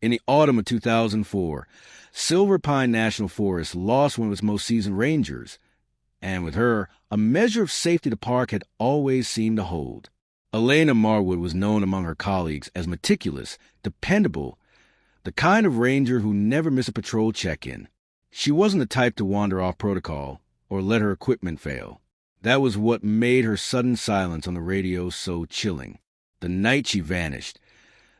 In the autumn of 2004, Silver Pine National Forest lost one of its most seasoned rangers, and with her, a measure of safety the park had always seemed to hold. Elena Marwood was known among her colleagues as meticulous, dependable, the kind of ranger who never missed a patrol check-in. She wasn't the type to wander off protocol or let her equipment fail. That was what made her sudden silence on the radio so chilling. The night she vanished,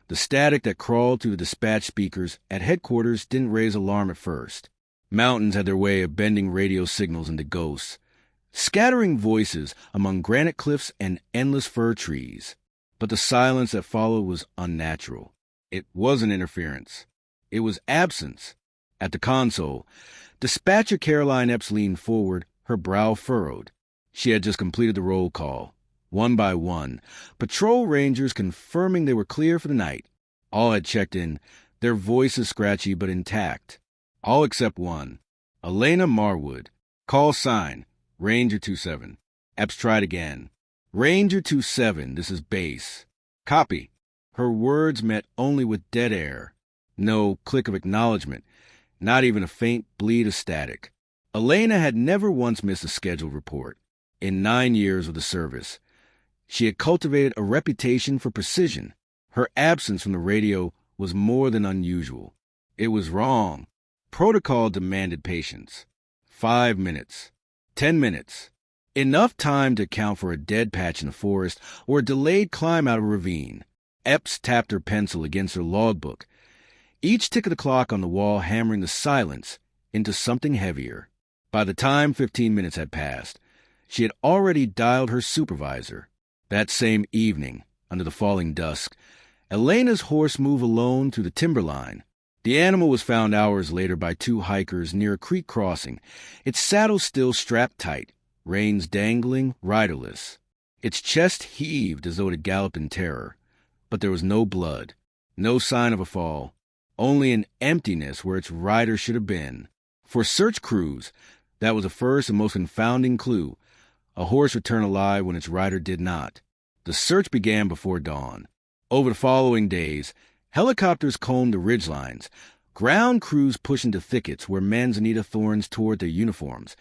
the static that crawled through the dispatch speakers at headquarters didn't raise alarm at first. Mountains had their way of bending radio signals into ghosts, scattering voices among granite cliffs and endless fir trees. But the silence that followed was unnatural. It wasn't interference. It was absence. At the console, dispatcher Caroline Epps leaned forward, her brow furrowed. She had just completed the roll call. One by one, patrol rangers confirming they were clear for the night. All had checked in, their voices scratchy but intact. All except one. Elena Marwood. Call sign, Ranger 27. Epps tried again. Ranger 27, this is base. Copy. Her words met only with dead air. No click of acknowledgement, not even a faint bleed of static. Elena had never once missed a scheduled report. In 9 years of the service, she had cultivated a reputation for precision. Her absence from the radio was more than unusual. It was wrong. Protocol demanded patience. 5 minutes. 10 minutes. Enough time to account for a dead patch in the forest or a delayed climb out of a ravine. Epps tapped her pencil against her logbook, each tick of the clock on the wall hammering the silence into something heavier. By the time 15 minutes had passed, she had already dialed her supervisor. That same evening, under the falling dusk, Elena's horse moved alone through the timberline. The animal was found hours later by 2 hikers near a creek crossing, its saddle still strapped tight, reins dangling, riderless. Its chest heaved as though it had galloped in terror, but there was no blood, no sign of a fall, only an emptiness where its rider should have been. For search crews, that was the first and most confounding clue. A horse returned alive when its rider did not. The search began before dawn. Over the following days, helicopters combed the ridgelines, ground crews pushed into thickets where manzanita thorns tore their uniforms,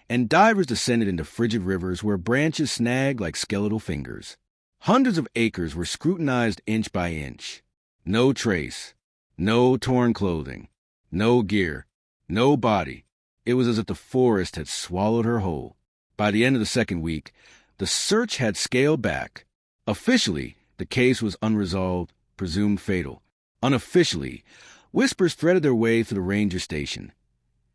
and divers descended into frigid rivers where branches snagged like skeletal fingers. Hundreds of acres were scrutinized inch by inch. No trace, no torn clothing, no gear, no body. It was as if the forest had swallowed her whole. By the end of the second week, the search had scaled back. Officially, the case was unresolved, presumed fatal. Unofficially, whispers threaded their way through the ranger station.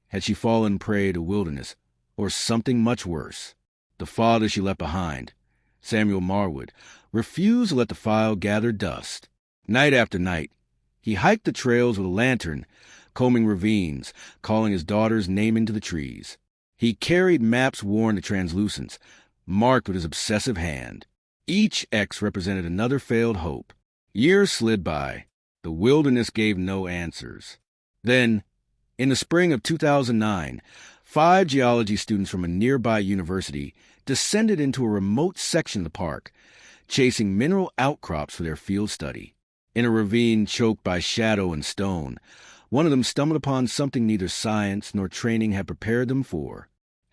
Had she fallen prey to wilderness, or something much worse? The father she left behind, Samuel Marwood, refused to let the file gather dust. Night after night, he hiked the trails with a lantern, combing ravines, calling his daughter's name into the trees. He carried maps worn to translucence, marked with his obsessive hand. Each X represented another failed hope. Years slid by. The wilderness gave no answers. Then, in the spring of 2009, 5 geology students from a nearby university descended into a remote section of the park, chasing mineral outcrops for their field study. In a ravine choked by shadow and stone, one of them stumbled upon something neither science nor training had prepared them for.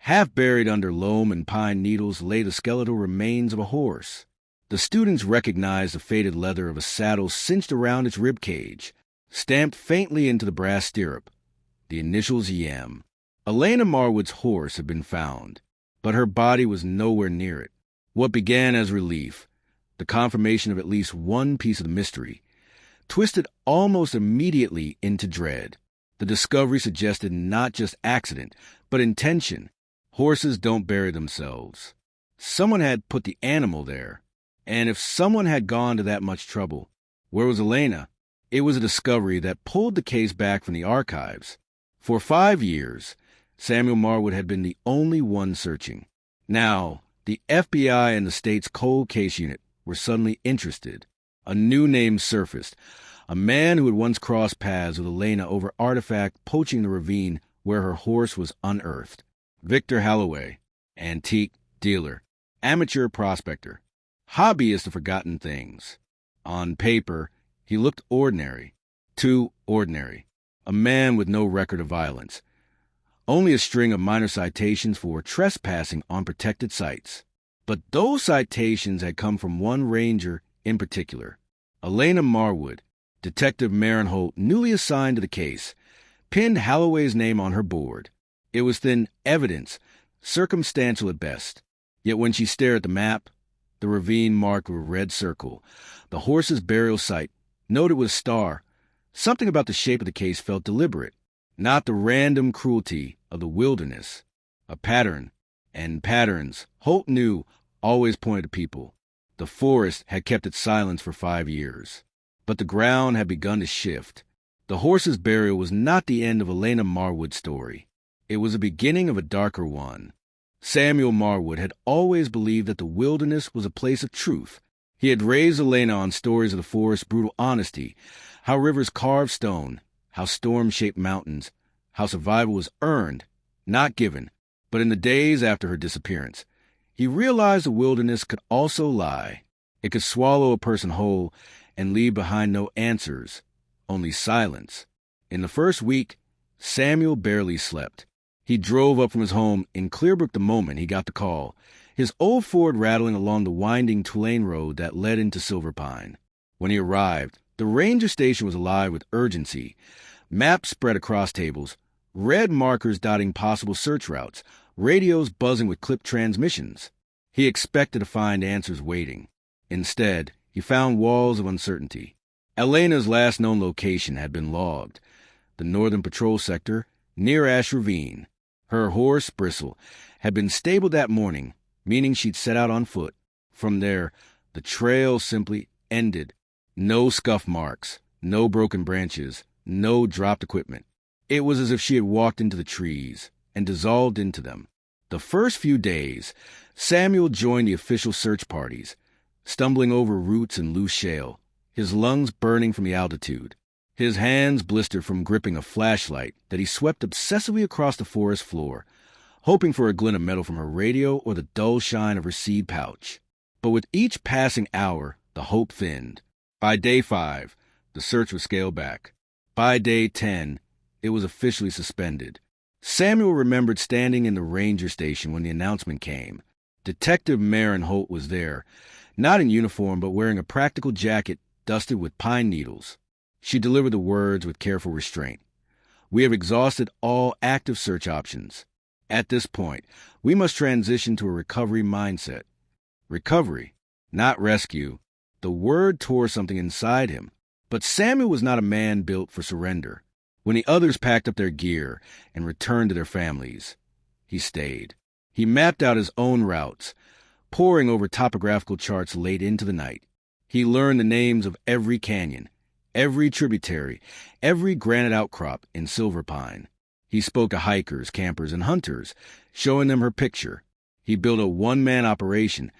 Half buried under loam and pine needles lay the skeletal remains of a horse. The students recognized the faded leather of a saddle cinched around its rib cage, stamped faintly into the brass stirrup, the initials YM. Elena Marwood's horse had been found, but her body was nowhere near it. What began as relief, the confirmation of at least one piece of the mystery, twisted almost immediately into dread. The discovery suggested not just accident, but intention. Horses don't bury themselves. Someone had put the animal there. And if someone had gone to that much trouble, where was Elena? It was a discovery that pulled the case back from the archives. For 5 years, Samuel Marwood had been the only one searching. Now, the FBI and the state's cold case unit were suddenly interested. A new name surfaced, a man who had once crossed paths with Elena over artifact poaching the ravine where her horse was unearthed. Victor Halloway, antique dealer, amateur prospector, hobbyist of forgotten things. On paper, he looked ordinary. 2. Ordinary. A man with no record of violence. Only a string of minor citations for trespassing on protected sites. But those citations had come from one ranger in particular. Elena Marwood, Detective Maren Holt, newly assigned to the case, pinned Holloway's name on her board. It was thin evidence, circumstantial at best. Yet when she stared at the map, the ravine marked with a red circle, the horse's burial site, noted with a star, something about the shape of the case felt deliberate, not the random cruelty of the wilderness. A pattern, and patterns, Holt knew, always pointed to people. The forest had kept its silence for 5 years. But the ground had begun to shift. The horse's burial was not the end of Elena Marwood's story. It was the beginning of a darker one. Samuel Marwood had always believed that the wilderness was a place of truth. He had raised Elena on stories of the forest's brutal honesty, how rivers carved stone, how storms shaped mountains, how survival was earned, not given. But in the days after her disappearance, he realized the wilderness could also lie. It could swallow a person whole and leave behind no answers, only silence. In the first week, Samuel barely slept. He drove up from his home in Clearbrook the moment he got the call, his old Ford rattling along the winding Tulane road that led into Silver Pine. When he arrived, the ranger station was alive with urgency. Maps spread across tables, red markers dotting possible search routes, radios buzzing with clipped transmissions. He expected to find answers waiting. Instead, he found walls of uncertainty. Elena's last known location had been logged, the Northern Patrol Sector, near Ash Ravine. Her horse, Bristle, had been stabled that morning, meaning she'd set out on foot. From there, the trail simply ended. No scuff marks, no broken branches, no dropped equipment. It was as if she had walked into the trees and dissolved into them. The first few days, Samuel joined the official search parties, stumbling over roots and loose shale, his lungs burning from the altitude. His hands blistered from gripping a flashlight that he swept obsessively across the forest floor, hoping for a glint of metal from her radio or the dull shine of her seed pouch. But with each passing hour, the hope thinned. By day 5, the search was scaled back. By day 10, it was officially suspended. Samuel remembered standing in the ranger station when the announcement came. Detective Maren Holt was there, not in uniform but wearing a practical jacket dusted with pine needles. She delivered the words with careful restraint. "We have exhausted all active search options. At this point, we must transition to a recovery mindset." Recovery, not rescue. The word tore something inside him. But Samuel was not a man built for surrender. When the others packed up their gear and returned to their families, he stayed. He mapped out his own routes, poring over topographical charts late into the night. He learned the names of every canyon, every tributary, every granite outcrop in Silver Pine. He spoke to hikers, campers, and hunters, showing them her picture. He built a one-man operation,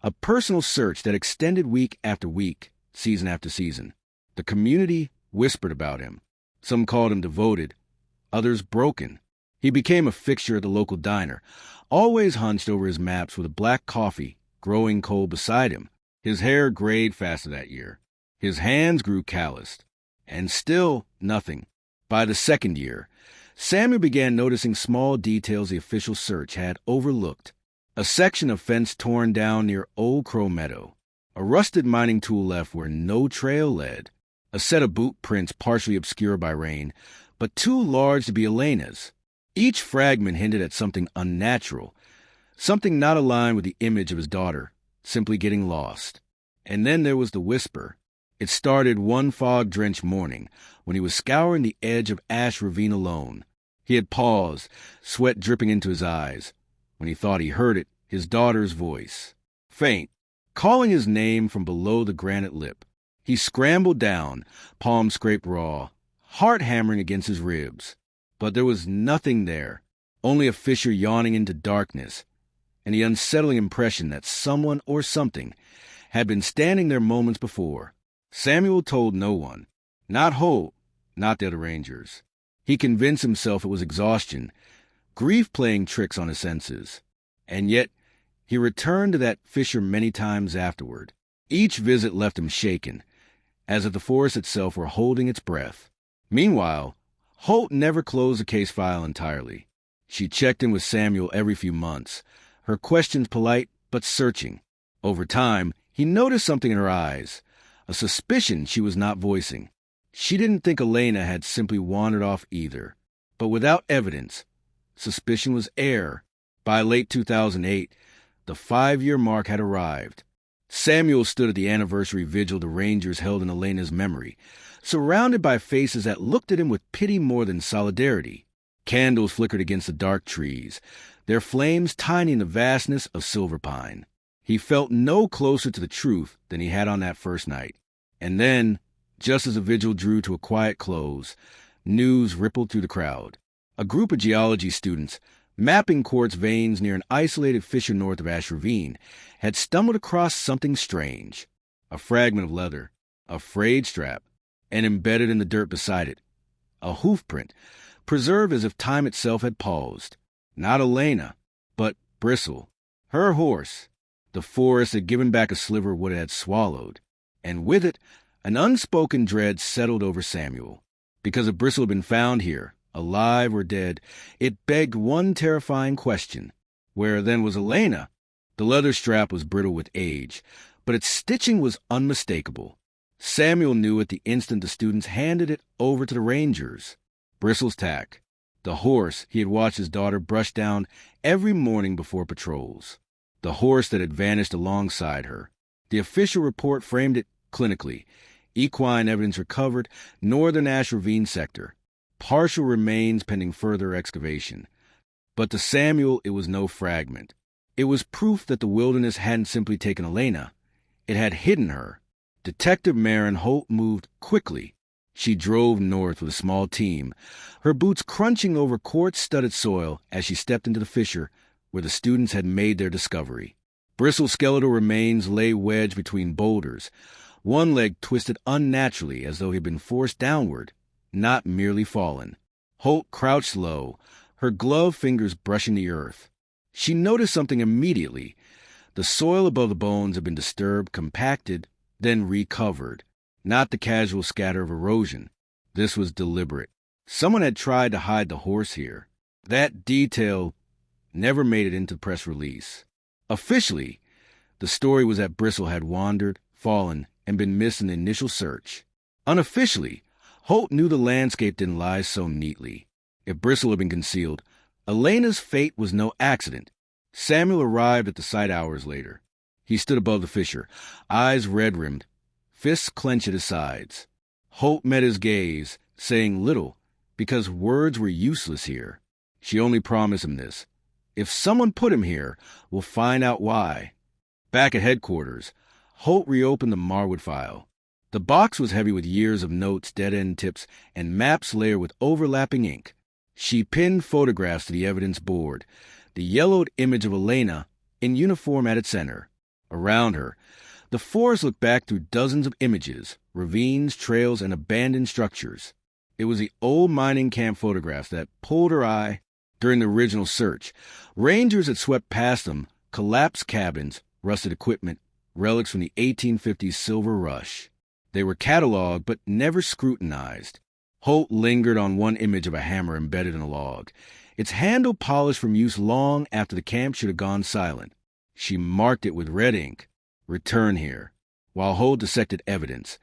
a personal search that extended week after week, season after season. The community whispered about him. Some called him devoted, others broken. He became a fixture at the local diner, always hunched over his maps with a black coffee growing cold beside him. His hair grayed faster that year. His hands grew calloused. And still nothing. By the second year, Samuel began noticing small details the official search had overlooked. A section of fence torn down near Old Crow Meadow. A rusted mining tool left where no trail led. A set of boot prints partially obscured by rain, but too large to be Elena's. Each fragment hinted at something unnatural, something not aligned with the image of his daughter, simply getting lost. And then there was the whisper. It started one fog-drenched morning when he was scouring the edge of Ash Ravine alone. He had paused, sweat dripping into his eyes, when he thought he heard it, his daughter's voice. Faint, calling his name from below the granite lip. He scrambled down, palm scraped raw, heart hammering against his ribs. But there was nothing there, only a fissure yawning into darkness, and the unsettling impression that someone or something had been standing there moments before. Samuel told no one, not Holt, not the other rangers. He convinced himself it was exhaustion, grief playing tricks on his senses. And yet, he returned to that fissure many times afterward. Each visit left him shaken, as if the forest itself were holding its breath. Meanwhile, Holt never closed the case file entirely. She checked in with Samuel every few months, her questions polite but searching. Over time, he noticed something in her eyes, a suspicion she was not voicing. She didn't think Elena had simply wandered off either. But without evidence, suspicion was air. By late 2008, the 5-year mark had arrived. Samuel stood at the anniversary vigil the Rangers held in Elena's memory, surrounded by faces that looked at him with pity more than solidarity. Candles flickered against the dark trees, their flames tiny in the vastness of silver pine. He felt no closer to the truth than he had on that first night. And then, just as the vigil drew to a quiet close, news rippled through the crowd. A group of geology students, mapping quartz veins near an isolated fissure north of Ravine, had stumbled across something strange. A fragment of leather, a frayed strap, and embedded in the dirt beside it, a hoof print, preserved as if time itself had paused. Not Elena, but Bristle, her horse. The forest had given back a sliver of what it had swallowed, and with it, an unspoken dread settled over Samuel. Because if Bristle had been found here, alive or dead, it begged one terrifying question. Where then was Elena? The leather strap was brittle with age, but its stitching was unmistakable. Samuel knew at the instant the students handed it over to the Rangers. Bristle's tack, the horse he had watched his daughter brush down every morning before patrols. The horse that had vanished alongside her. The official report framed it clinically. Equine evidence recovered, northern Ravine sector. Partial remains pending further excavation. But to Samuel, it was no fragment. It was proof that the wilderness hadn't simply taken Elena. It had hidden her. Detective Maren Holt moved quickly. She drove north with a small team, her boots crunching over quartz-studded soil as she stepped into the fissure where the students had made their discovery. Bristle's skeletal remains lay wedged between boulders, one leg twisted unnaturally as though he had been forced downward, not merely fallen. Holt crouched low, her gloved fingers brushing the earth. She noticed something immediately. The soil above the bones had been disturbed, compacted, then recovered. Not the casual scatter of erosion. This was deliberate. Someone had tried to hide the horse here. That detail never made it into the press release. Officially, the story was that Bristle had wandered, fallen, and been missed in the initial search. Unofficially, Holt knew the landscape didn't lie so neatly. If Bristle had been concealed, Elena's fate was no accident. Samuel arrived at the site hours later. He stood above the fissure, eyes red-rimmed, fists clenched at his sides. Holt met his gaze, saying little, because words were useless here. She only promised him this. If someone put him here, we'll find out why. Back at headquarters, Holt reopened the Marwood file. The box was heavy with years of notes, dead-end tips, and maps layered with overlapping ink. She pinned photographs to the evidence board, the yellowed image of Elena in uniform at its center. Around her, the forest looked back through dozens of images, ravines, trails, and abandoned structures. It was the old mining camp photographs that pulled her eye. During the original search, Rangers had swept past them, collapsed cabins, rusted equipment, relics from the 1850s silver rush. They were cataloged but never scrutinized. Holt lingered on one image of a hammer embedded in a log, its handle polished from use long after the camp should have gone silent. She marked it with red ink. Return here. While Holt dissected evidence,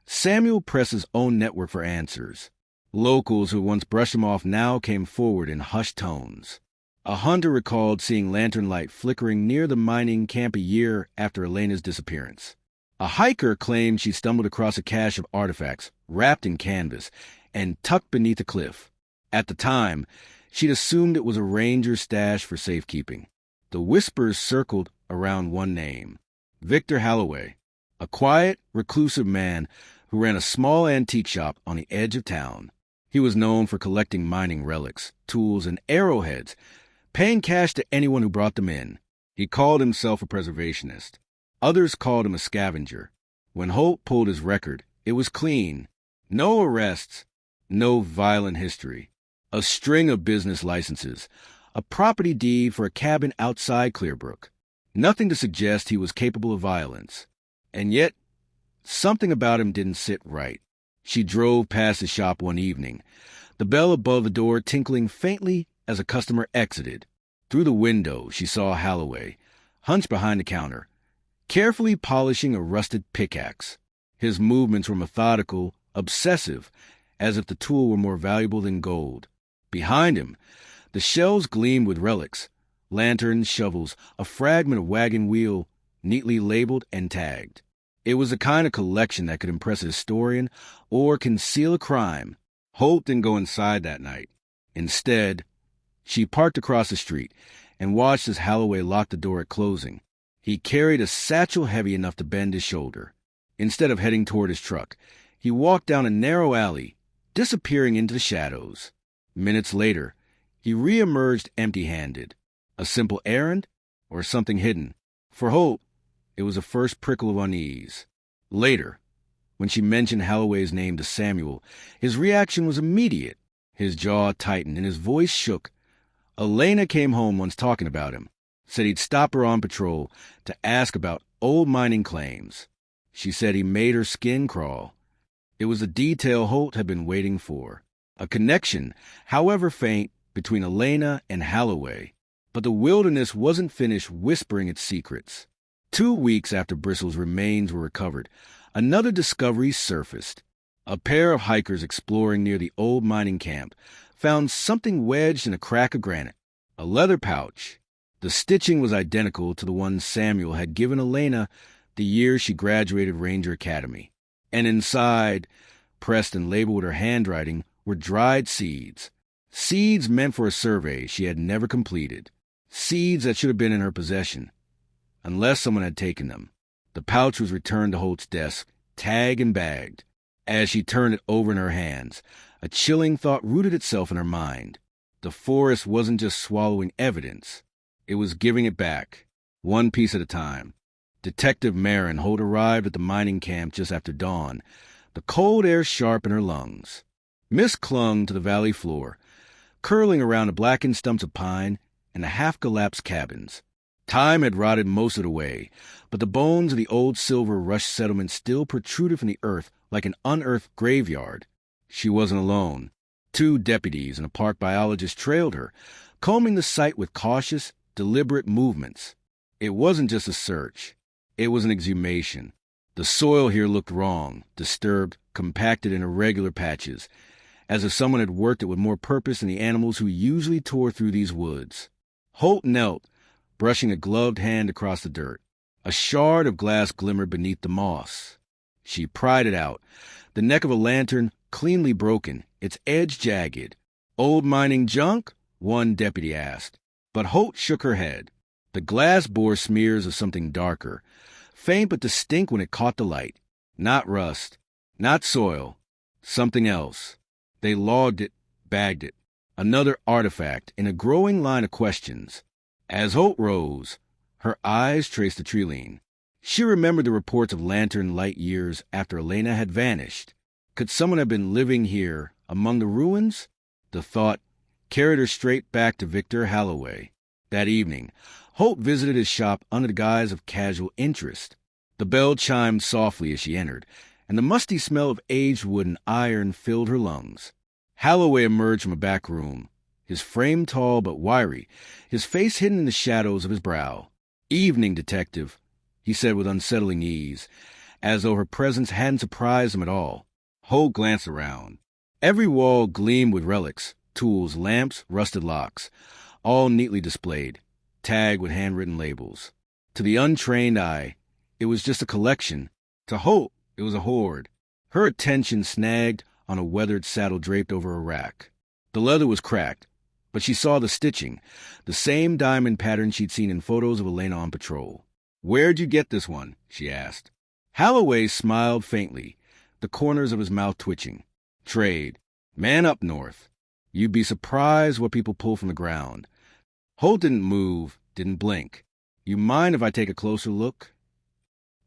Samuel pressed his own network for answers. Locals who once brushed him off now came forward in hushed tones. A hunter recalled seeing lantern light flickering near the mining camp a year after Elena's disappearance. A hiker claimed she stumbled across a cache of artifacts wrapped in canvas and tucked beneath a cliff. At the time, she'd assumed it was a ranger's stash for safekeeping. The whispers circled around one name, Victor Halloway, a quiet, reclusive man who ran a small antique shop on the edge of town. He was known for collecting mining relics, tools, and arrowheads, paying cash to anyone who brought them in. He called himself a preservationist. Others called him a scavenger. When Holt pulled his record, it was clean. No arrests, no violent history. A string of business licenses, a property deed for a cabin outside Clearbrook. Nothing to suggest he was capable of violence. And yet, Something about him didn't sit right. She drove past the shop one evening, the bell above the door tinkling faintly as a customer exited. Through the window, she saw Holloway, hunched behind the counter, carefully polishing a rusted pickaxe. His movements were methodical, obsessive, as if the tool were more valuable than gold. Behind him, the shelves gleamed with relics, lanterns, shovels, a fragment of wagon wheel, neatly labeled and tagged. It was the kind of collection that could impress a historian or conceal a crime. Holt didn't go inside that night. Instead, she parked across the street and watched as Holloway locked the door at closing. He carried a satchel heavy enough to bend his shoulder. Instead of heading toward his truck, he walked down a narrow alley, disappearing into the shadows. Minutes later, he re-emerged empty-handed. A simple errand or something hidden? For Holt, it was a first prickle of unease. Later, when she mentioned Holloway's name to Samuel, his reaction was immediate. His jaw tightened and his voice shook. Elena came home once talking about him, said he'd stop her on patrol to ask about old mining claims. She said he made her skin crawl. It was a detail Holt had been waiting for. A connection, however faint, between Elena and Holloway. But the wilderness wasn't finished whispering its secrets. 2 weeks after Bristol's remains were recovered, another discovery surfaced. A pair of hikers exploring near the old mining camp found something wedged in a crack of granite. A leather pouch. The stitching was identical to the one Samuel had given Elena the year she graduated Ranger Academy. And inside, pressed and labeled with her handwriting, were dried seeds. Seeds meant for a survey she had never completed. Seeds that should have been in her possession, unless someone had taken them. The pouch was returned to Holt's desk, tagged and bagged. As she turned it over in her hands, a chilling thought rooted itself in her mind. The forest wasn't just swallowing evidence. It was giving it back, one piece at a time. Detective Marin Holt arrived at the mining camp just after dawn, the cold air sharp in her lungs. Mist clung to the valley floor, curling around the blackened stumps of pine and the half-collapsed cabins. Time had rotted most of the way, but the bones of the old Silver Rush settlement still protruded from the earth like an unearthed graveyard. She wasn't alone. 2 deputies and a park biologist trailed her, combing the site with cautious, deliberate movements. It wasn't just a search. It was an exhumation. The soil here looked wrong, disturbed, compacted in irregular patches, as if someone had worked it with more purpose than the animals who usually tore through these woods. Holt knelt, brushing a gloved hand across the dirt. A shard of glass glimmered beneath the moss. She pried it out, the neck of a lantern cleanly broken, its edge jagged. "Old mining junk?" one deputy asked. But Holt shook her head. The glass bore smears of something darker, faint but distinct when it caught the light. Not rust, not soil, something else. They logged it, bagged it. Another artifact in a growing line of questions. As Holt rose, her eyes traced the tree-line. She remembered the reports of lantern light years after Elena had vanished. Could someone have been living here, among the ruins? The thought carried her straight back to Victor Holloway. That evening, Holt visited his shop under the guise of casual interest. The bell chimed softly as she entered, and the musty smell of aged wood and iron filled her lungs. Holloway emerged from a back room, his frame tall but wiry, his face hidden in the shadows of his brow. "Evening, detective," he said with unsettling ease, as though her presence hadn't surprised him at all. Holt glanced around. Every wall gleamed with relics, tools, lamps, rusted locks, all neatly displayed, tagged with handwritten labels. To the untrained eye, it was just a collection. To Holt, it was a hoard. Her attention snagged on a weathered saddle draped over a rack. The leather was cracked, but she saw the stitching, the same diamond pattern she'd seen in photos of Elena on patrol. "Where'd you get this one?" she asked. Holloway smiled faintly, the corners of his mouth twitching. "Trade. Man up north. You'd be surprised what people pull from the ground." Holt didn't move, didn't blink. "You mind if I take a closer look?"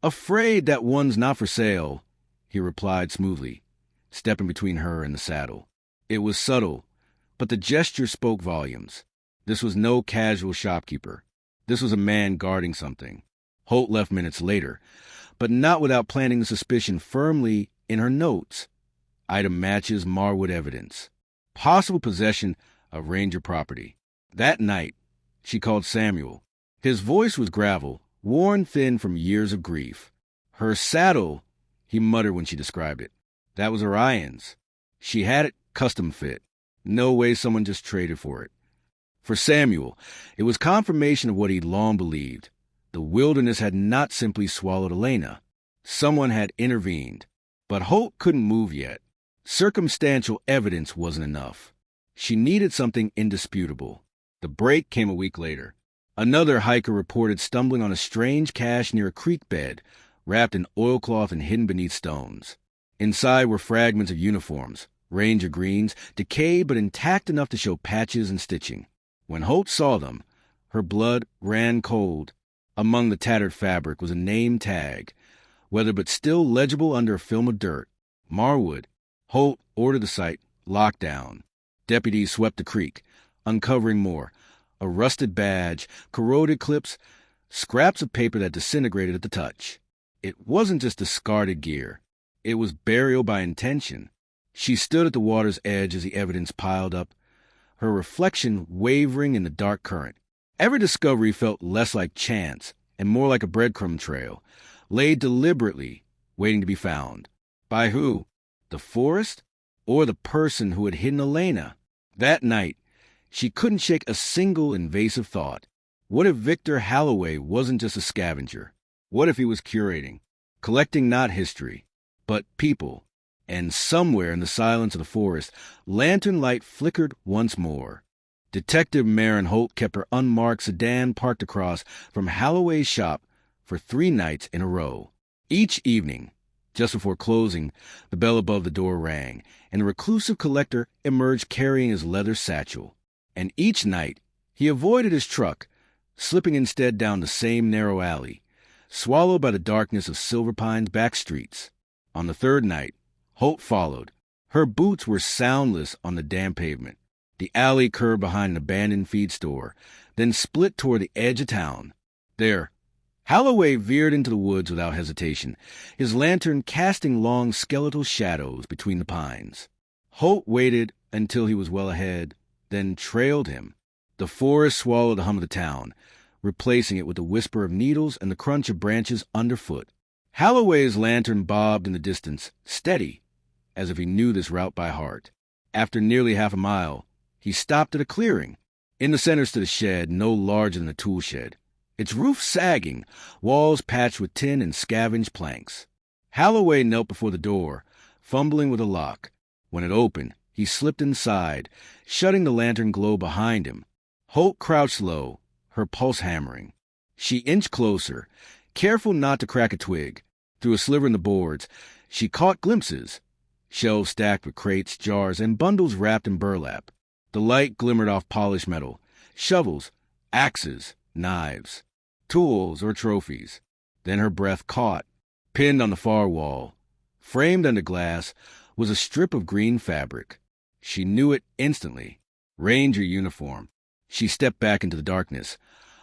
"Afraid that one's not for sale," he replied smoothly, stepping between her and the saddle. It was subtle, but the gesture spoke volumes. This was no casual shopkeeper. This was a man guarding something. Holt left minutes later, but not without planting the suspicion firmly in her notes. Item matches Marwood evidence. Possible possession of Ranger property. That night, she called Samuel. His voice was gravel, worn thin from years of grief. Her saddle, he muttered when she described it. That was Orion's. She had it custom fit. No way someone just traded for it. For Samuel, it was confirmation of what he'd long believed. The wilderness had not simply swallowed Elena. Someone had intervened. But Holt couldn't move yet. Circumstantial evidence wasn't enough. She needed something indisputable. The break came a week later. Another hiker reported stumbling on a strange cache near a creek bed, wrapped in oilcloth and hidden beneath stones. Inside were fragments of uniforms, Ranger greens, decayed but intact enough to show patches and stitching. When Holt saw them, her blood ran cold. Among the tattered fabric was a name tag, weathered but still legible under a film of dirt. Marwood. Holt ordered the site locked down. Deputies swept the creek, uncovering more. A rusted badge, corroded clips, scraps of paper that disintegrated at the touch. It wasn't just discarded gear. It was burial by intention. She stood at the water's edge as the evidence piled up, her reflection wavering in the dark current. Every discovery felt less like chance and more like a breadcrumb trail, laid deliberately, waiting to be found. By who? The forest? Or the person who had hidden Elena? That night, she couldn't shake a single invasive thought. What if Victor Halloway wasn't just a scavenger? What if he was curating, collecting not history, but people? And somewhere in the silence of the forest, lantern light flickered once more. Detective Maren Holt kept her unmarked sedan parked across from Halloway's shop for 3 nights in a row. Each evening, just before closing, the bell above the door rang, and the reclusive collector emerged carrying his leather satchel. And each night, he avoided his truck, slipping instead down the same narrow alley, swallowed by the darkness of Silver Pine's back streets. On the 3rd night, Holt followed. Her boots were soundless on the damp pavement. The alley curved behind an abandoned feed store, then split toward the edge of town. There, Halloway veered into the woods without hesitation, his lantern casting long skeletal shadows between the pines. Holt waited until he was well ahead, then trailed him. The forest swallowed the hum of the town, replacing it with the whisper of needles and the crunch of branches underfoot. Halloway's lantern bobbed in the distance, steady, as if he knew this route by heart. After nearly half a mile, he stopped at a clearing. In the center stood a shed no larger than a tool shed, its roof sagging, walls patched with tin and scavenged planks. Halloway knelt before the door, fumbling with a lock. When it opened, he slipped inside, shutting the lantern glow behind him. Holt crouched low, her pulse hammering. She inched closer, careful not to crack a twig. Through a sliver in the boards, she caught glimpses. Shelves stacked with crates, jars, and bundles wrapped in burlap. The light glimmered off polished metal. Shovels, axes, knives, tools or trophies. Then her breath caught. Pinned on the far wall, framed under glass, was a strip of green fabric. She knew it instantly. Ranger uniform. She stepped back into the darkness,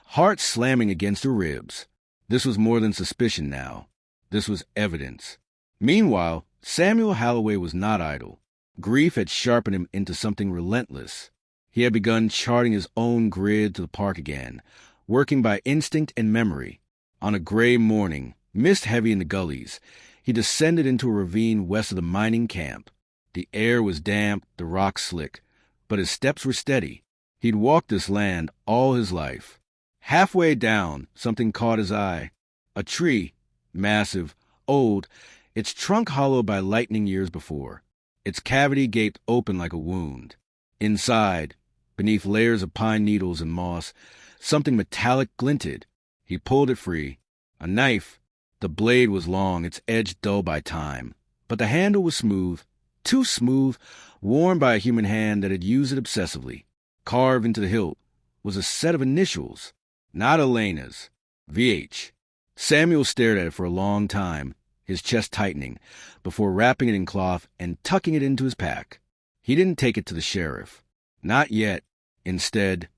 heart slamming against her ribs. This was more than suspicion now. This was evidence. Meanwhile, Samuel Halloway was not idle. Grief had sharpened him into something relentless. He had begun charting his own grid to the park again, working by instinct and memory. On a gray morning, mist heavy in the gullies, he descended into a ravine west of the mining camp. The air was damp, the rocks slick, but his steps were steady. He'd walked this land all his life. Halfway down, something caught his eye. A tree, massive, old, its trunk hollowed by lightning years before. Its cavity gaped open like a wound. Inside, beneath layers of pine needles and moss, something metallic glinted. He pulled it free. A knife. The blade was long, its edge dull by time. But the handle was smooth, too smooth, worn by a human hand that had used it obsessively. Carved into the hilt was a set of initials. Not Elena's. VH. Samuel stared at it for a long time, his chest tightening, before wrapping it in cloth and tucking it into his pack. He didn't take it to the sheriff. Not yet. Instead,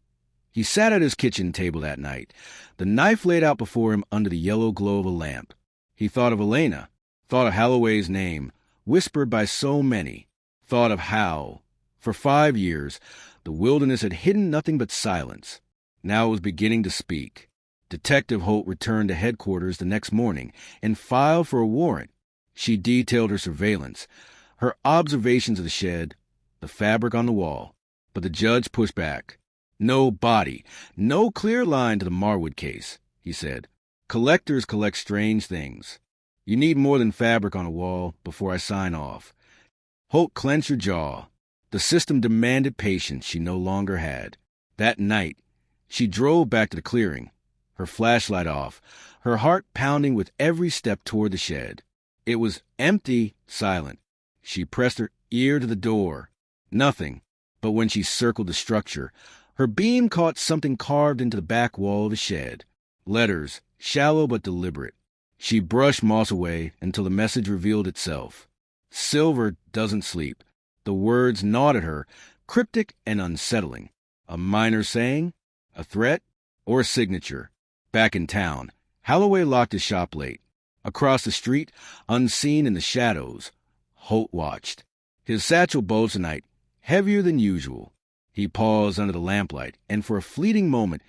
he sat at his kitchen table that night, the knife laid out before him under the yellow glow of a lamp. He thought of Elena, thought of Holloway's name, whispered by so many, thought of how, for 5 years, the wilderness had hidden nothing but silence. Now it was beginning to speak. Detective Holt returned to headquarters the next morning and filed for a warrant. She detailed her surveillance, her observations of the shed, the fabric on the wall, but the judge pushed back. No body, no clear line to the Marwood case, he said. Collectors collect strange things. You need more than fabric on a wall before I sign off. Holt clenched her jaw. The system demanded patience she no longer had. That night, she drove back to the clearing, her flashlight off, her heart pounding with every step toward the shed. It was empty, silent. She pressed her ear to the door. Nothing. But when she circled the structure, her beam caught something carved into the back wall of the shed. Letters, shallow but deliberate. She brushed moss away until the message revealed itself. Silver doesn't sleep. The words gnawed at her, cryptic and unsettling. A minor saying? A threat? Or a signature? Back in town, Holloway locked his shop late. Across the street, unseen in the shadows, Holt watched. His satchel bulged heavier than usual. He paused under the lamplight and for a fleeting moment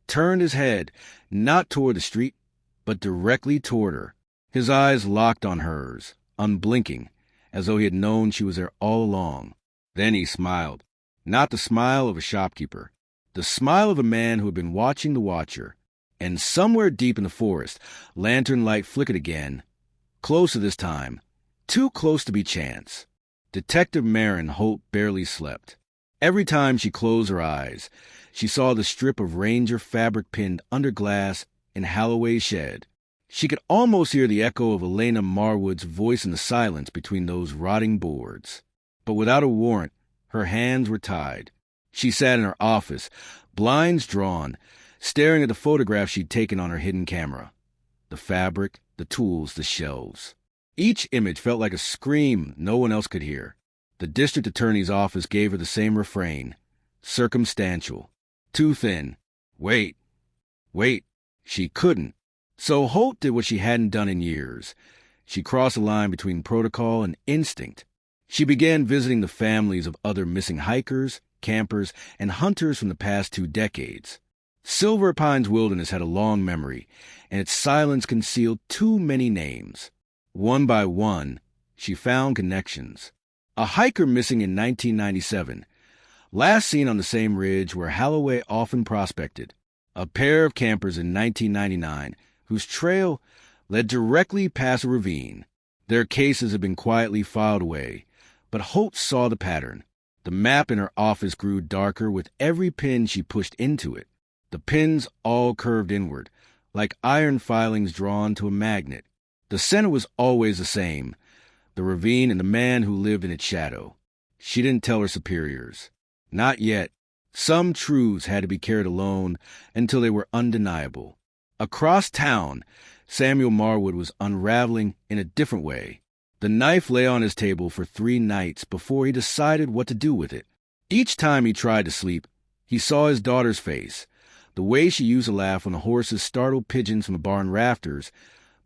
turned his head, not toward the street, but directly toward her. His eyes locked on hers, unblinking, as though he had known she was there all along. Then he smiled. Not the smile of a shopkeeper. The smile of a man who had been watching the watcher. And somewhere deep in the forest, lantern light flickered again. Closer this time. Too close to be chance. Detective Marin Holt barely slept. Every time she closed her eyes, she saw the strip of Ranger fabric pinned under glass in Holloway's shed. She could almost hear the echo of Elena Marwood's voice in the silence between those rotting boards. But without a warrant, her hands were tied. She sat in her office, blinds drawn, staring at the photograph she'd taken on her hidden camera. The fabric, the tools, the shelves. Each image felt like a scream no one else could hear. The district attorney's office gave her the same refrain. Circumstantial. Too thin. Wait. She couldn't. So Holt did what she hadn't done in years. She crossed the line between protocol and instinct. She began visiting the families of other missing hikers, campers, and hunters from the past 2 decades. Silver Pines Wilderness had a long memory, and its silence concealed too many names. One by one, she found connections. A hiker missing in 1997, last seen on the same ridge where Holloway often prospected. A pair of campers in 1999, whose trail led directly past a ravine. Their cases had been quietly filed away, but Holt saw the pattern. The map in her office grew darker with every pin she pushed into it. The pins all curved inward, like iron filings drawn to a magnet. The center was always the same, the ravine and the man who lived in its shadow. She didn't tell her superiors. Not yet. Some truths had to be carried alone until they were undeniable. Across town, Samuel Marwood was unraveling in a different way. The knife lay on his table for 3 nights before he decided what to do with it. Each time he tried to sleep, he saw his daughter's face, the way she used to laugh when the horses startled pigeons from the barn rafters,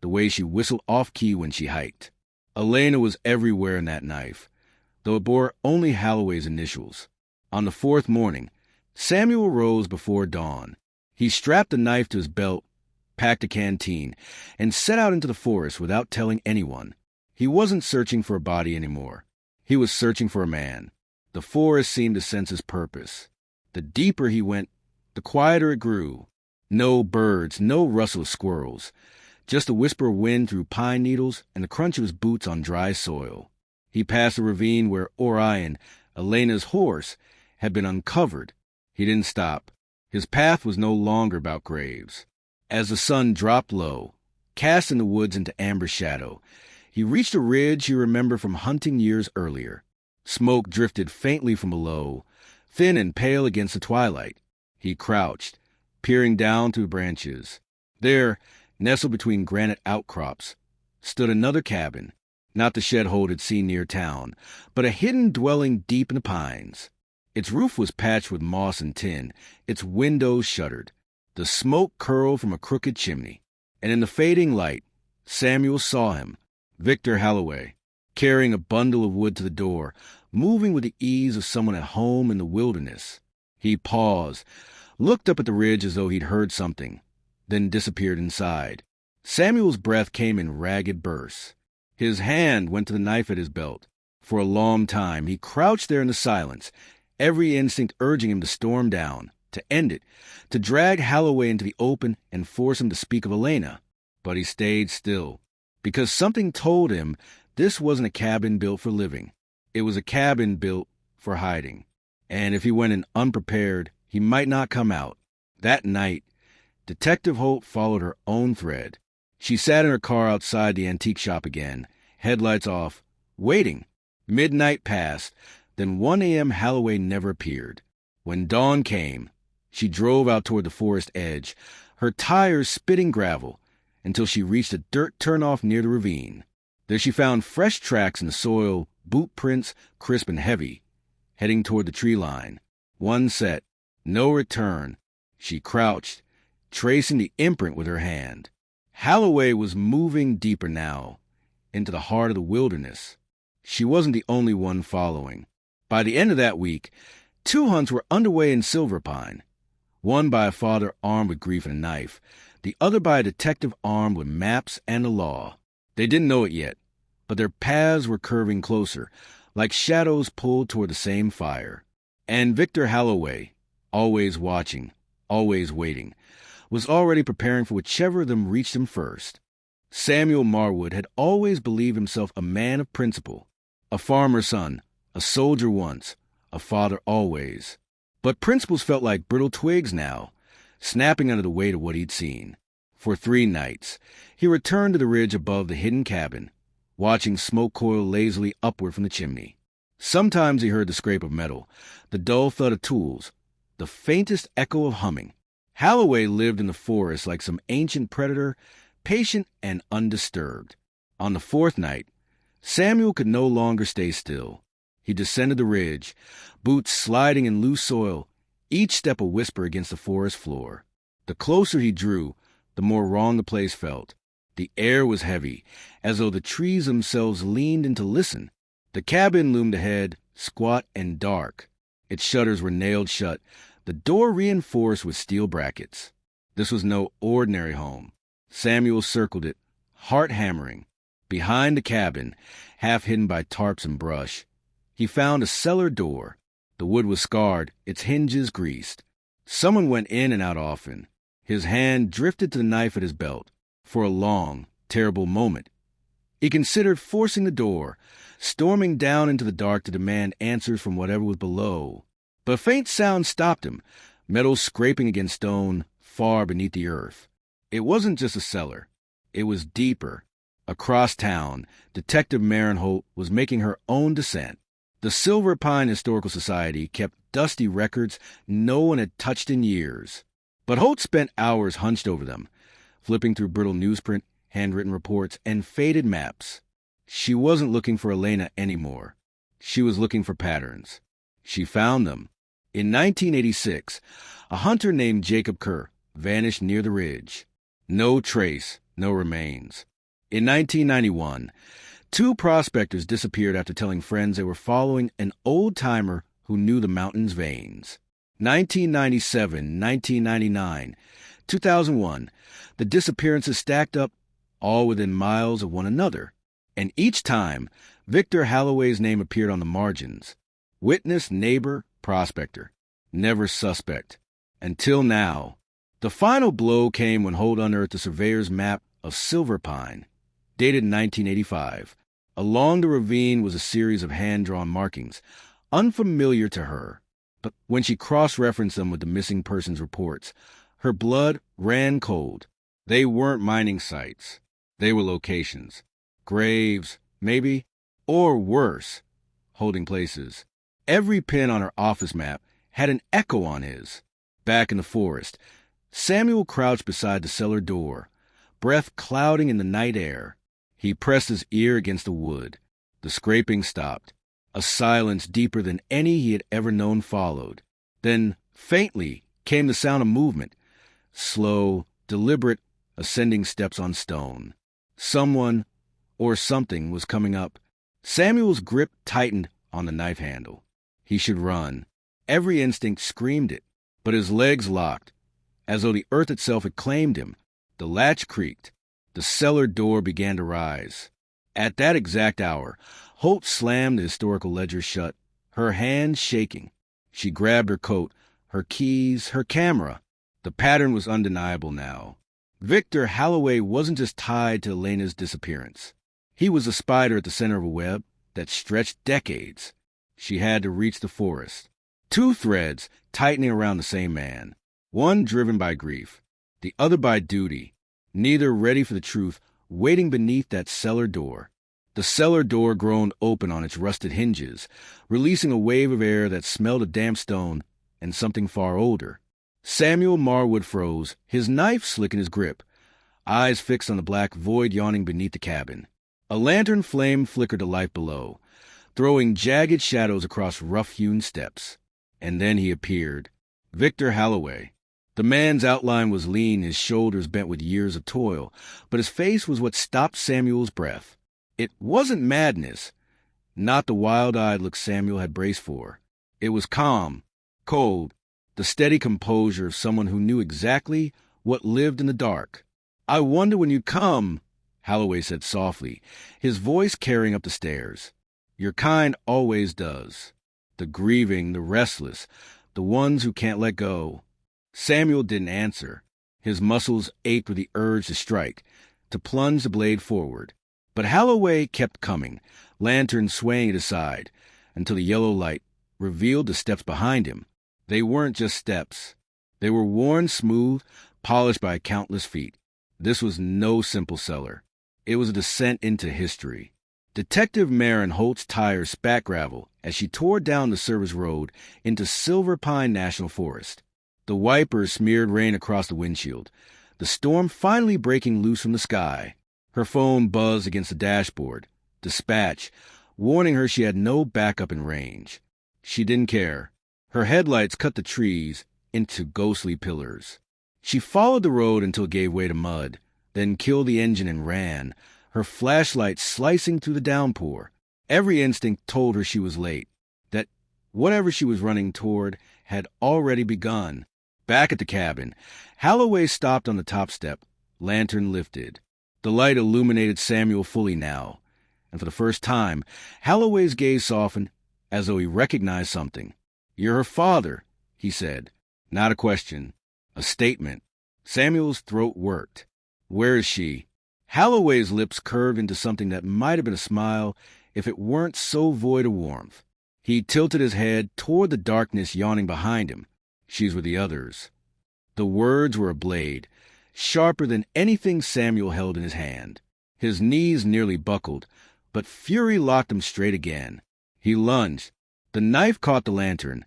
the way she whistled off-key when she hiked. Elena was everywhere in that knife, though it bore only Holloway's initials. On the 4th morning, Samuel rose before dawn. He strapped the knife to his belt, packed a canteen, and set out into the forest without telling anyone. He wasn't searching for a body anymore. He was searching for a man. The forest seemed to sense his purpose. The deeper he went, the quieter it grew. No birds, no rustle of squirrels. Just a whisper of wind through pine needles and the crunch of his boots on dry soil. He passed a ravine where Orion, Elena's horse, had been uncovered. He didn't stop. His path was no longer about graves. As the sun dropped low, casting the woods into amber shadow, he reached a ridge he remembered from hunting years earlier. Smoke drifted faintly from below, thin and pale against the twilight. He crouched, peering down through branches. There, nestled between granite outcrops, stood another cabin, not the shed Holt had seen near town, but a hidden dwelling deep in the pines. Its roof was patched with moss and tin, its windows shuttered. The smoke curled from a crooked chimney, and in the fading light, Samuel saw him, Victor Halloway, carrying a bundle of wood to the door, moving with the ease of someone at home in the wilderness. He paused, looked up at the ridge as though he'd heard something, then disappeared inside. Samuel's breath came in ragged bursts. His hand went to the knife at his belt. For a long time, he crouched there in the silence, every instinct urging him to storm down, to end it, to drag Halloway into the open and force him to speak of Elena. But he stayed still, because something told him this wasn't a cabin built for living. It was a cabin built for hiding. And if he went in unprepared, he might not come out. That night, Detective Holt followed her own thread. She sat in her car outside the antique shop again, headlights off, waiting. Midnight passed, then 1 a.m. Halloway never appeared. When dawn came, she drove out toward the forest edge, her tires spitting gravel, until she reached a dirt turnoff near the ravine. There she found fresh tracks in the soil, boot prints, crisp and heavy, heading toward the tree line. One set, no return. She crouched, tracing the imprint with her hand. Halloway was moving deeper now, into the heart of the wilderness. She wasn't the only one following. By the end of that week, 2 hunts were underway in Silver Pine. One by a father armed with grief and a knife, the other by a detective armed with maps and the law. They didn't know it yet, but their paths were curving closer, like shadows pulled toward the same fire. And Victor Halloway, always watching, always waiting, was already preparing for whichever of them reached him first. Samuel Marwood had always believed himself a man of principle, a farmer's son, a soldier once, a father always. But principles felt like brittle twigs now, snapping under the weight of what he'd seen. For 3 nights, he returned to the ridge above the hidden cabin, watching smoke coil lazily upward from the chimney. Sometimes he heard the scrape of metal, the dull thud of tools, the faintest echo of humming. Halloway lived in the forest like some ancient predator, patient and undisturbed. On the 4th night, Samuel could no longer stay still. He descended the ridge, boots sliding in loose soil, each step a whisper against the forest floor. The closer he drew, the more wrong the place felt. The air was heavy, as though the trees themselves leaned in to listen. The cabin loomed ahead, squat and dark. Its shutters were nailed shut, the door reinforced with steel brackets. This was no ordinary home. Samuel circled it, heart hammering. Behind the cabin, half hidden by tarps and brush, he found a cellar door. The wood was scarred, its hinges greased. Someone went in and out often. His hand drifted to the knife at his belt. For a long, terrible moment, he considered forcing the door, storming down into the dark to demand answers from whatever was below. But a faint sound stopped him, metal scraping against stone far beneath the earth. It wasn't just a cellar. It was deeper. Across town, Detective Maren Holt was making her own descent. The Silver Pine Historical Society kept dusty records no one had touched in years. But Holt spent hours hunched over them, flipping through brittle newsprint, handwritten reports, and faded maps. She wasn't looking for Elena anymore. She was looking for patterns. She found them. In 1986, a hunter named Jacob Kerr vanished near the ridge. No trace, no remains. In 1991, 2 prospectors disappeared after telling friends they were following an old-timer who knew the mountain's veins. 1997, 1999, 2001, the disappearances stacked up, all within miles of one another. And each time, Victor Halloway's name appeared on the margins. Witness, neighbor, prospector. Never suspect. Until now. The final blow came when Holt unearthed the surveyor's map of Silver Pine, dated in 1985. Along the ravine was a series of hand-drawn markings, unfamiliar to her. But when she cross-referenced them with the missing persons reports, her blood ran cold. They weren't mining sites. They were locations. Graves, maybe, or worse, holding places. Every pin on her office map had an echo on his. Back in the forest, Samuel crouched beside the cellar door, breath clouding in the night air. He pressed his ear against the wood. The scraping stopped. A silence deeper than any he had ever known followed. Then, faintly, came the sound of movement. Slow, deliberate, ascending steps on stone. Someone or something was coming up. Samuel's grip tightened on the knife handle. He should run. Every instinct screamed it, but his legs locked, as though the earth itself had claimed him. The latch creaked. The cellar door began to rise. At that exact hour, Holt slammed the historical ledger shut, her hands shaking. She grabbed her coat, her keys, her camera. The pattern was undeniable now. Victor Halloway wasn't just tied to Elena's disappearance. He was a spider at the center of a web that stretched decades. She had to reach the forest. Two threads tightening around the same man, one driven by grief, the other by duty, neither ready for the truth, waiting beneath that cellar door. The cellar door groaned open on its rusted hinges, releasing a wave of air that smelled of damp stone and something far older. Samuel Marwood froze, his knife slick in his grip, eyes fixed on the black void yawning beneath the cabin. A lantern flame flickered to life below, throwing jagged shadows across rough-hewn steps. And then he appeared. Victor Halloway. The man's outline was lean, his shoulders bent with years of toil, but his face was what stopped Samuel's breath. It wasn't madness, not the wild-eyed look Samuel had braced for. It was calm, cold, the steady composure of someone who knew exactly what lived in the dark. "I wonder when you'd come," Halloway said softly, his voice carrying up the stairs. "Your kind always does. The grieving, the restless, the ones who can't let go." Samuel didn't answer. His muscles ached with the urge to strike, to plunge the blade forward. But Halloway kept coming, lantern swaying at his side, until the yellow light revealed the steps behind him. They weren't just steps. They were worn smooth, polished by countless feet. This was no simple cellar. It was a descent into history. Detective Marin Holt's tires spat gravel as she tore down the service road into Silver Pine National Forest. The wipers smeared rain across the windshield, the storm finally breaking loose from the sky. Her phone buzzed against the dashboard. Dispatch, warning her she had no backup in range. She didn't care. Her headlights cut the trees into ghostly pillars. She followed the road until it gave way to mud, then killed the engine and ran, her flashlight slicing through the downpour. Every instinct told her she was late, that whatever she was running toward had already begun. Back at the cabin, Halloway stopped on the top step, lantern lifted. The light illuminated Samuel fully now, and for the first time, Halloway's gaze softened as though he recognized something. "You're her father," he said. Not a question, a statement. Samuel's throat worked. "Where is she?" Halloway's lips curved into something that might have been a smile if it weren't so void of warmth. He tilted his head toward the darkness yawning behind him. "She's with the others." The words were a blade, sharper than anything Samuel held in his hand. His knees nearly buckled, but fury locked him straight again. He lunged. The knife caught the lantern,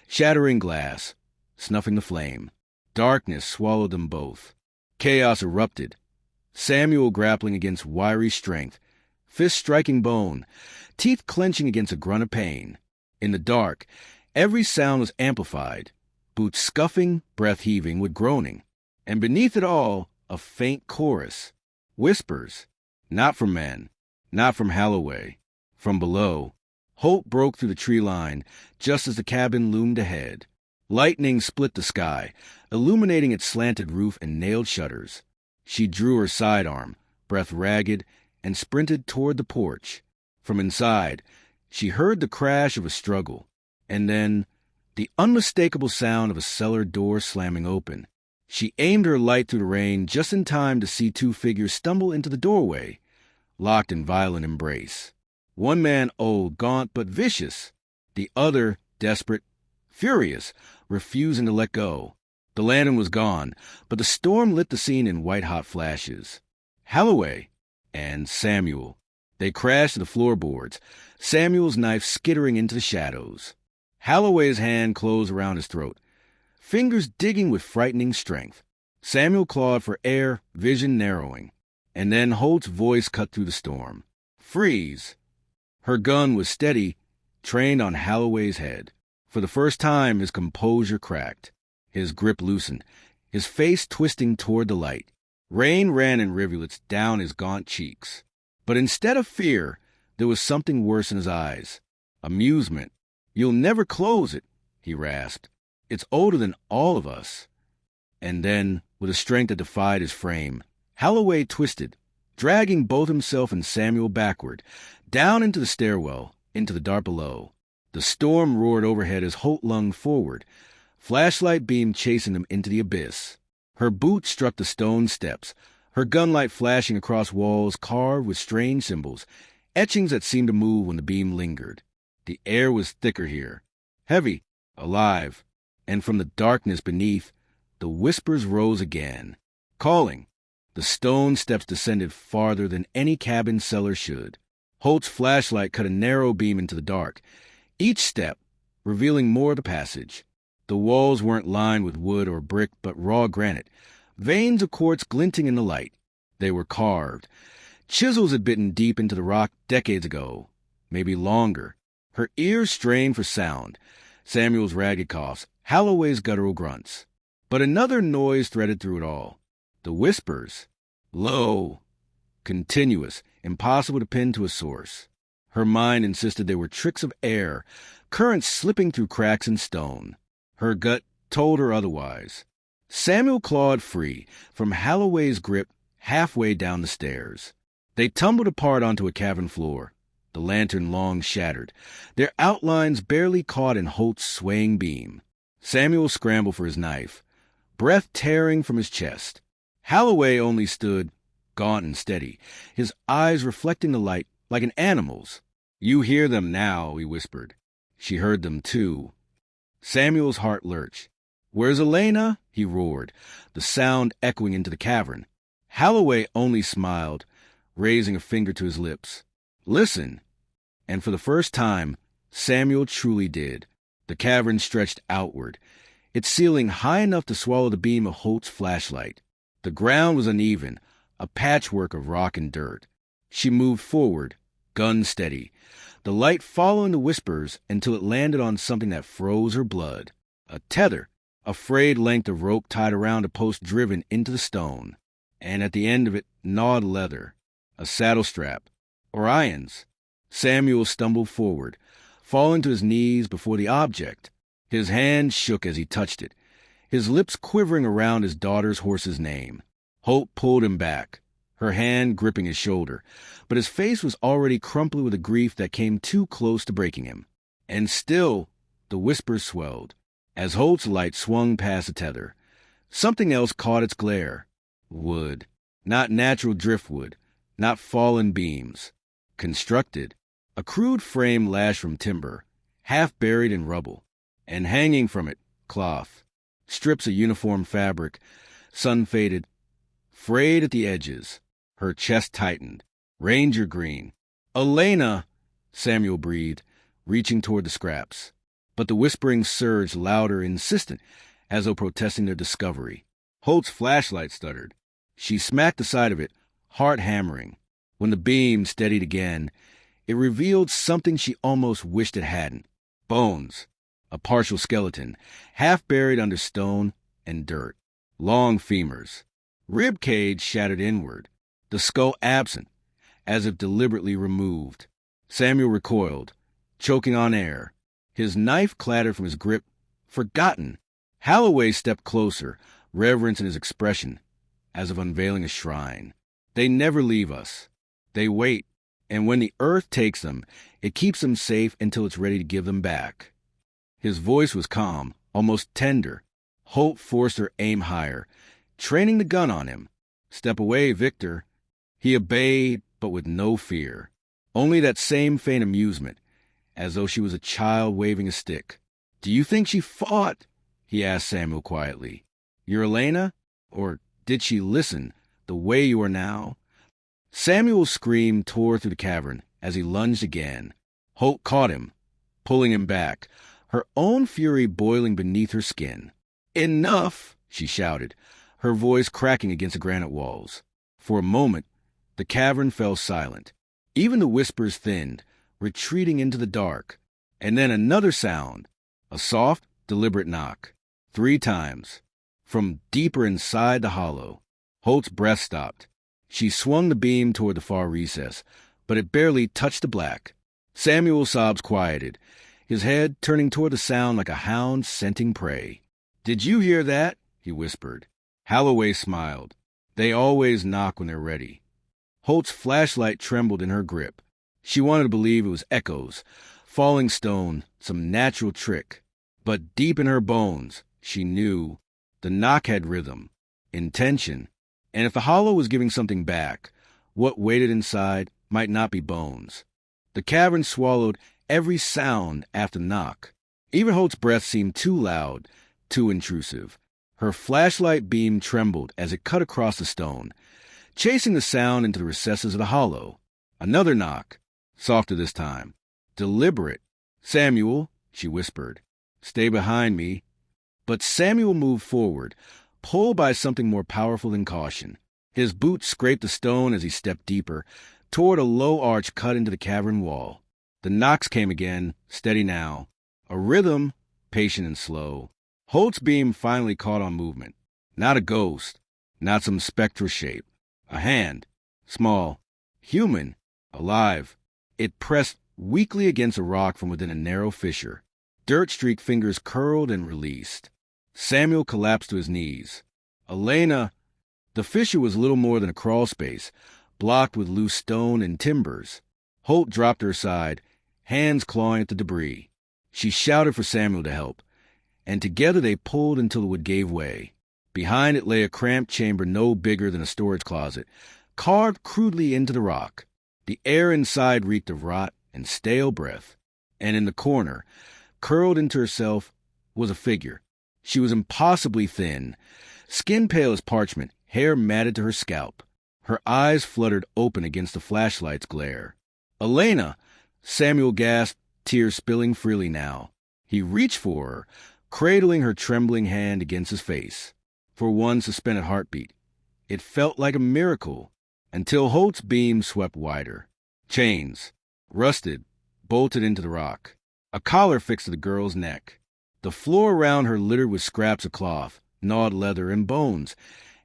shattering glass, snuffing the flame. Darkness swallowed them both. Chaos erupted. Samuel grappling against wiry strength, fist striking bone, teeth clenching against a grunt of pain. In the dark, every sound was amplified, boots scuffing, breath heaving with groaning. And beneath it all, a faint chorus. Whispers. Not from men. Not from Halloway. From below. Holt broke through the tree line just as the cabin loomed ahead. Lightning split the sky, illuminating its slanted roof and nailed shutters. She drew her sidearm, breath ragged, and sprinted toward the porch. From inside, she heard the crash of a struggle, and then the unmistakable sound of a cellar door slamming open. She aimed her light through the rain just in time to see two figures stumble into the doorway, locked in violent embrace. One man old, gaunt, but vicious. The other desperate, furious, refusing to let go. The lantern was gone, but the storm lit the scene in white-hot flashes. Halloway and Samuel. They crashed to the floorboards, Samuel's knife skittering into the shadows. Halloway's hand closed around his throat, fingers digging with frightening strength. Samuel clawed for air, vision narrowing. And then Holt's voice cut through the storm. "Freeze!" Her gun was steady, trained on Halloway's head. For the first time, his composure cracked. His grip loosened, his face twisting toward the light. Rain ran in rivulets down his gaunt cheeks. But instead of fear, there was something worse in his eyes. Amusement. "You'll never close it," he rasped. "It's older than all of us." And then, with a strength that defied his frame, Holloway twisted, dragging both himself and Samuel backward, down into the stairwell, into the dark below. The storm roared overhead as Holt lunged forward, flashlight beam chasing them into the abyss. Her boot struck the stone steps, her gunlight flashing across walls carved with strange symbols, etchings that seemed to move when the beam lingered. The air was thicker here, heavy, alive, and from the darkness beneath, the whispers rose again, calling. The stone steps descended farther than any cabin cellar should. Holt's flashlight cut a narrow beam into the dark, each step revealing more of the passage. The walls weren't lined with wood or brick, but raw granite, veins of quartz glinting in the light. They were carved. Chisels had bitten deep into the rock decades ago, maybe longer. Her ears strained for sound, Samuel's ragged coughs, Holloway's guttural grunts. But another noise threaded through it all. The whispers. Low, continuous, impossible to pin to a source. Her mind insisted they were tricks of air, currents slipping through cracks in stone. Her gut told her otherwise. Samuel clawed free from Holloway's grip halfway down the stairs. They tumbled apart onto a cavern floor, the lantern long shattered, their outlines barely caught in Holt's swaying beam. Samuel scrambled for his knife, breath tearing from his chest. Holloway only stood, gaunt and steady, his eyes reflecting the light like an animal's. "You hear them now," he whispered. She heard them, too. Samuel's heart lurched. "Where's Elena?" he roared, the sound echoing into the cavern. Holloway only smiled, raising a finger to his lips. "Listen." And for the first time, Samuel truly did. The cavern stretched outward, its ceiling high enough to swallow the beam of Holt's flashlight. The ground was uneven, a patchwork of rock and dirt. She moved forward, gun steady, the light following the whispers until it landed on something that froze her blood. A tether, a frayed length of rope tied around a post driven into the stone, and at the end of it gnawed leather, a saddle strap, Orion's. Samuel stumbled forward, falling to his knees before the object. His hand shook as he touched it, his lips quivering around his daughter's horse's name. Holt pulled him back, her hand gripping his shoulder, but his face was already crumply with a grief that came too close to breaking him. And still, the whispers swelled. As Holt's light swung past the tether, something else caught its glare. Wood. Not natural driftwood, not fallen beams. Constructed. A crude frame lashed from timber, half buried in rubble, and hanging from it, cloth. Strips of uniform fabric, sun-faded, frayed at the edges. Her chest tightened. Ranger green. "Elena!" Samuel breathed, reaching toward the scraps. But the whispering surged louder, insistent, as though protesting their discovery. Holt's flashlight stuttered. She smacked the side of it, heart hammering. When the beam steadied again, it revealed something she almost wished it hadn't. Bones. A partial skeleton, half buried under stone and dirt. Long femurs. Rib cage shattered inward. The skull absent, as if deliberately removed. Samuel recoiled, choking on air. His knife clattered from his grip. Forgotten. Holloway stepped closer, reverence in his expression, as of unveiling a shrine. "They never leave us. They wait, and when the earth takes them, it keeps them safe until it's ready to give them back." His voice was calm, almost tender. Holt forced her aim higher, training the gun on him. "Step away, Victor." He obeyed, but with no fear. Only that same faint amusement, as though she was a child waving a stick. "Do you think she fought?" he asked Samuel quietly. "Your Elena? Or did she listen, the way you are now?" Samuel's scream tore through the cavern as he lunged again. Holt caught him, pulling him back, her own fury boiling beneath her skin. "Enough!" she shouted, her voice cracking against the granite walls. For a moment, the cavern fell silent. Even the whispers thinned, retreating into the dark. And then another sound, a soft, deliberate knock. 3 times. From deeper inside the hollow. Holt's breath stopped. She swung the beam toward the far recess, but it barely touched the black. Samuel's sobs quieted, his head turning toward the sound like a hound scenting prey. "Did you hear that?" he whispered. Holloway smiled. "They always knock when they're ready." Holt's flashlight trembled in her grip. She wanted to believe it was echoes, falling stone, some natural trick. But deep in her bones, she knew the knock had rhythm, intention, and if the hollow was giving something back, what waited inside might not be bones. The cavern swallowed every sound after the knock. Even Holt's breath seemed too loud, too intrusive. Her flashlight beam trembled as it cut across the stone, chasing the sound into the recesses of the hollow. Another knock, softer this time, deliberate. "Samuel," she whispered, "stay behind me." But Samuel moved forward, pulled by something more powerful than caution. His boots scraped the stone as he stepped deeper, toward a low arch cut into the cavern wall. The knocks came again, steady now. A rhythm, patient and slow. Holt's beam finally caught on movement. Not a ghost, not some spectral shape. A hand, small, human, alive. It pressed weakly against a rock from within a narrow fissure. Dirt-streaked fingers curled and released. Samuel collapsed to his knees. Elena. The fissure was little more than a crawl space, blocked with loose stone and timbers. Holt dropped to her side, hands clawing at the debris. She shouted for Samuel to help, and together they pulled until the wood gave way. Behind it lay a cramped chamber no bigger than a storage closet, carved crudely into the rock. The air inside reeked of rot and stale breath. And in the corner, curled into herself, was a figure. She was impossibly thin, skin pale as parchment, hair matted to her scalp. Her eyes fluttered open against the flashlight's glare. "Elena!" Samuel gasped, tears spilling freely now. He reached for her, cradling her trembling hand against his face. For one suspended heartbeat, it felt like a miracle, until Holt's beam swept wider. Chains, rusted, bolted into the rock. A collar fixed to the girl's neck. The floor around her littered with scraps of cloth, gnawed leather, and bones.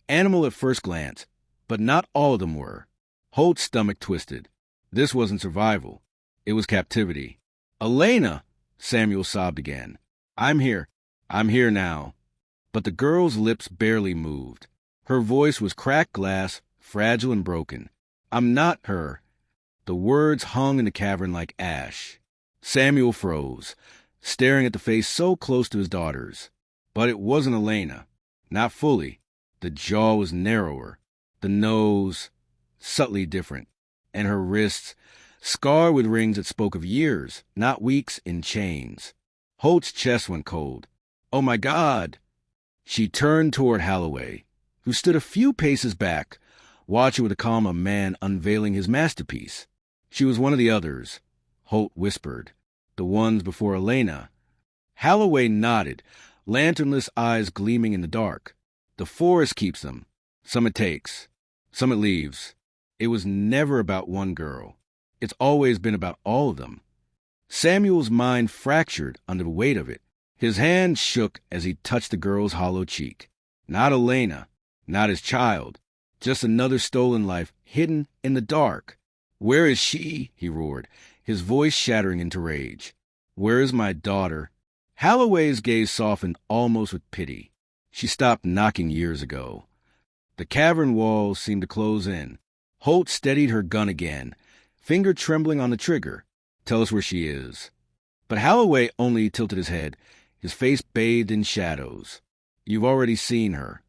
Animal at first glance, but not all of them were. Holt's stomach twisted. This wasn't survival. It was captivity. "Elena!" Samuel sobbed again. I'm here now." But the girl's lips barely moved. Her voice was cracked glass, fragile and broken. "I'm not her." The words hung in the cavern like ash. Samuel froze, staring at the face so close to his daughter's. But it wasn't Elena. Not fully. The jaw was narrower, the nose subtly different, and her wrists scarred with rings that spoke of years, not weeks, in chains. Holt's chest went cold. "Oh, my God!" She turned toward Holloway, who stood a few paces back, watching with the calm of a man unveiling his masterpiece. She was one of the others, Holt whispered. The ones before Elena. Holloway nodded, lanternless eyes gleaming in the dark. "The forest keeps them. Some it takes, some it leaves. It was never about one girl. It's always been about all of them." Samuel's mind fractured under the weight of it. His hand shook as he touched the girl's hollow cheek. Not Elena, not his child, just another stolen life hidden in the dark. "Where is she?" he roared, his voice shattering into rage. "Where is my daughter?" Holloway's gaze softened almost with pity. She stopped knocking years ago. The cavern walls seemed to close in. Holt steadied her gun again, finger trembling on the trigger. "Tell us where she is." But Holloway only tilted his head, his face bathed in shadows. "You've already seen her."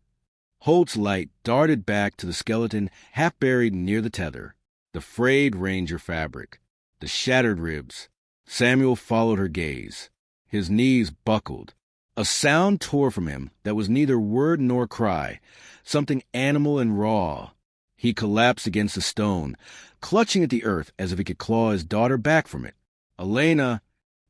Holt's light darted back to the skeleton half buried near the tether, the frayed Ranger fabric, the shattered ribs. Samuel followed her gaze. His knees buckled. A sound tore from him that was neither word nor cry, something animal and raw. He collapsed against the stone, clutching at the earth as if he could claw his daughter back from it. "Elena!"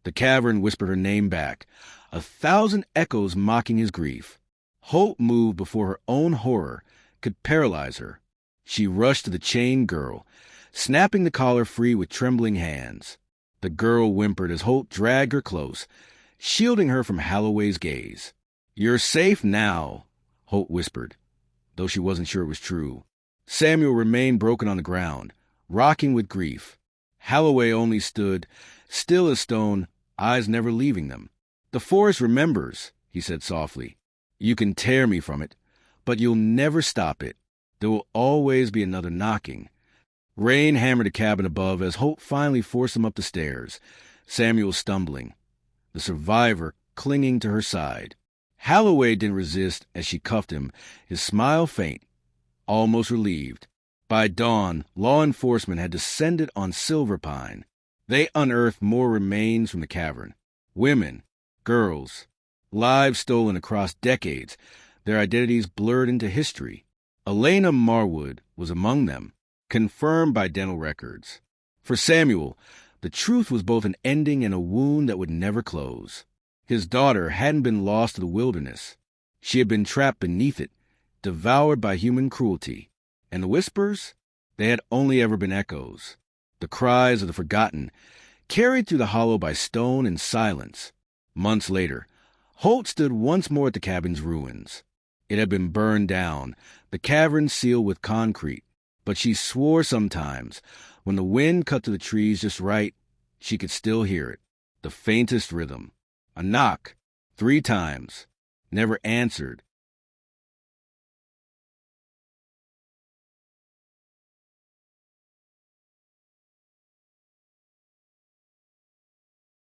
The cavern whispered her name back, 1,000 echoes mocking his grief. Holt moved before her own horror could paralyze her. She rushed to the chained girl, snapping the collar free with trembling hands. The girl whimpered as Holt dragged her close, shielding her from Holloway's gaze. "You're safe now," Holt whispered. though she wasn't sure it was true. Samuel remained broken on the ground, rocking with grief. Holloway only stood, still as stone, eyes never leaving them. "The forest remembers," he said softly. "You can tear me from it, but you'll never stop it. There will always be another knocking." Rain hammered the cabin above as Holt finally forced him up the stairs, Samuel stumbling, the survivor clinging to her side. Holloway didn't resist as she cuffed him, his smile faint, almost relieved. By dawn, law enforcement had descended on Silver Pine. They unearthed more remains from the cavern. Women, girls, lives stolen across decades, their identities blurred into history. Elena Marwood was among them, confirmed by dental records. For Samuel, the truth was both an ending and a wound that would never close. His daughter hadn't been lost to the wilderness. She had been trapped beneath it, devoured by human cruelty. And the whispers? They had only ever been echoes. The cries of the forgotten, carried through the hollow by stone and silence. Months later, Holt stood once more at the cabin's ruins. It had been burned down, the cavern sealed with concrete, but she swore sometimes, when the wind cut through the trees just right, she could still hear it, the faintest rhythm. A knock, 3 times, never answered,